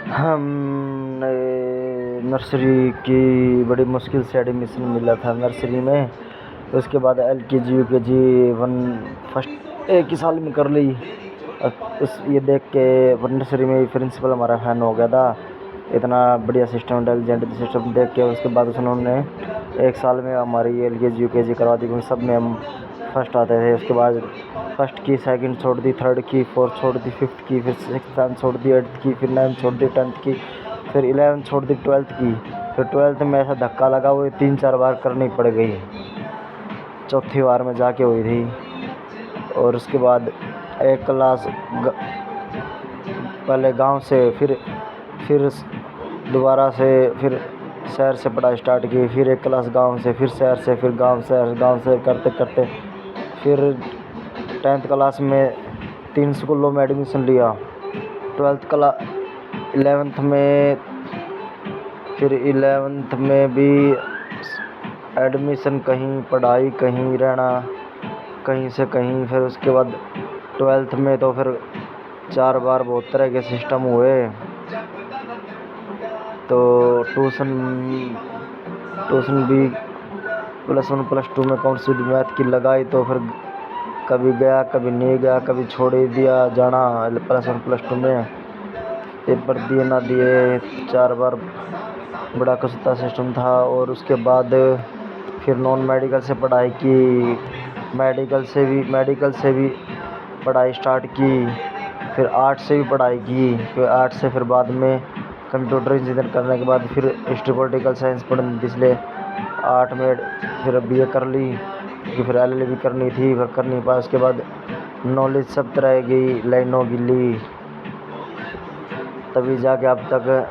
हमने नर्सरी की बड़ी मुश्किल से एडमिशन मिला था नर्सरी में। उसके बाद LKG UKG वन फर्स्ट एक ही साल में कर ली। उस ये देख के नर्सरी में प्रिंसिपल हमारा फैन हो गया था। इतना बढ़िया सिस्टम, इंटेलिजेंट सिस्टम देख के उसके बाद उन्होंने एक साल में हमारी LKG UKG करवा दी, क्योंकि सब में हम फर्स्ट आते थे। उसके बाद फर्स्ट की, सेकंड छोड़ दी, थर्ड की, फोर्थ छोड़ दी, फिफ्थ की, फिर सिक्स्थ, सेवन्थ छोड़ दी, एट्थ की, फिर नाइन्थ छोड़ दी, 10th की, फिर 11th छोड़ दी, 12th की। फिर 12th में ऐसा धक्का लगा, वो 3-4 बार करनी पड़ गई, चौथी बार में जाके हुई थी। और उसके बाद एक क्लास पहले गांव से, फिर दोबारा से, फिर शहर से पढ़ाई स्टार्ट की, फिर एक क्लास गांव से, फिर शहर से, फिर गांव से करते करते फिर 10th क्लास में 3 स्कूलों में एडमिशन लिया। 11th में, फिर 11th में भी एडमिशन कहीं, पढ़ाई कहीं, रहना कहीं से कहीं। फिर उसके बाद 12th में तो फिर 4 बार बहुत तरह के सिस्टम हुए। तो ट्यूशन भी +1 +2 में कौन सी मैथ की लगाई, तो फिर कभी गया कभी नहीं गया, कभी छोड़ ही दिया जाना। +1 +2 में पेपर दिए ना दिए, 4 बार बड़ा कसता सिस्टम था। और उसके बाद फिर नॉन मेडिकल से पढ़ाई की, मेडिकल से भी पढ़ाई स्टार्ट की, फिर आर्ट से भी पढ़ाई की, फिर आर्ट से फिर बाद में कंप्यूटर इंजीनियर करने के बाद फिर हिस्ट्री पॉलिटिकल साइंस पढ़नी थी, इसलिए आर्ट में फिर BA कर ली, क्योंकि फिर LLB करनी थी, फिर कर नहीं पाया। उसके बाद नॉलेज सब तरह की लाइनों की ली, तभी जाके अब तक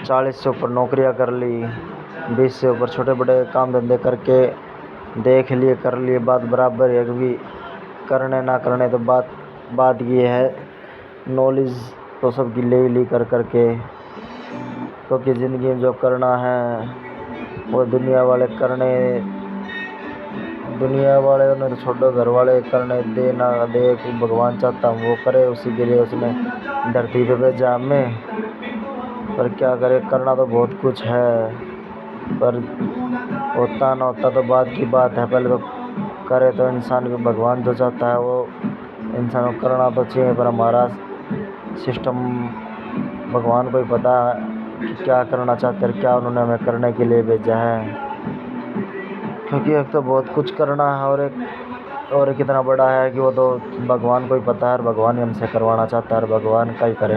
40 से ऊपर नौकरियां कर ली, 20 से ऊपर छोटे बड़े काम धंधे करके देख लिए, कर लिए, बात बराबर है। क्योंकि करने ना करने तो बात ये है, नॉलेज तो सबकी ले ली कर करके, क्योंकि ज़िंदगी में जो करना है वो दुनिया वाले ने तो छोड़ो, घर वाले करने दे ना दे, भगवान चाहता हूँ वो करे, उसी के लिए उसने धरती पे भेजा हमें। पर क्या करे, करना तो बहुत कुछ है, पर होता ना होता तो बात की बात है। पहले तो करे तो इंसान को भगवान जो चाहता है वो इंसान को करना तो चाहिए, पर हमारा सिस्टम भगवान को ही पता है कि क्या करना चाहते हैं, क्या उन्होंने हमें करने के लिए भेजा है। क्योंकि एक तो बहुत कुछ करना है, और एक इतना बड़ा है कि वो तो भगवान को ही पता है, और भगवान ही हमसे करवाना चाहता है, और भगवान का ही करें।